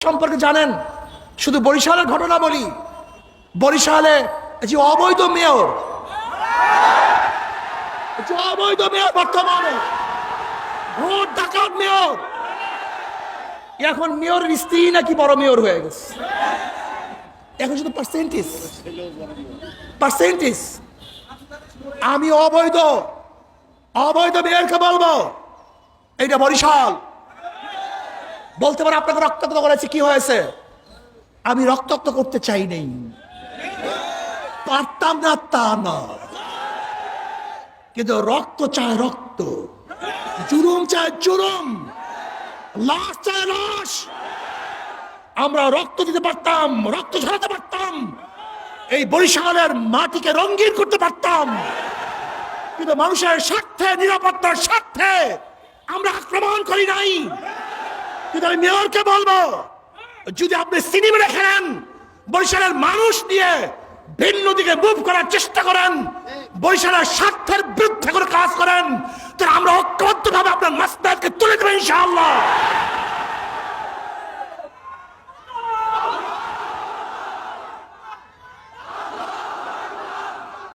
সম্পর্কে জানেন? শুধু বরিশালের ঘটনা বলি, বরিশালে যে অবৈধ মেয়র, বর্তমানে ভোট ডাকাত মেয়র, এখন মেয়রের স্ত্রী নাকি বড় মেয়র হয়ে গেছে। এখন শুধু পার্সেন্টেজ। আমি অবৈধ মেয়রকে বলবো এইটা বরিশাল। বলতে পারে আপনাকে রক্তাক্ত করেছে, কি হয়েছে? আমি রক্তাক্ত করতে চাই নাই, পারতাম না তা না, কিন্তু রক্ত চায় রক্ত, জুলুম চায় জুলুম, লাশ চায় লাশ। আমরা রক্ত দিতে পারতাম, রক্ত ঝরাতে পারতাম, এই বরিশালের মাটিকে রঙিন করতে পারতাম, কিন্তু মানুষের স্বার্থে, নিরাপত্তার স্বার্থে আমরা আক্রমণ করি নাই। কিন্তু আমি মেয়রকে বলবো, যদি আপনি সিনেমা দেখেন, বরিশালের মানুষ নিয়ে ভিন্ন দিকে মুভ করার চেষ্টা করেন, বরিশালের স্বার্থের বিরুদ্ধে করে কাজ করেন, তাহলে আমরা ঐক্যবদ্ধভাবে আপনার মাসদারকে তুলে দেবেন ইনশাআল্লাহ।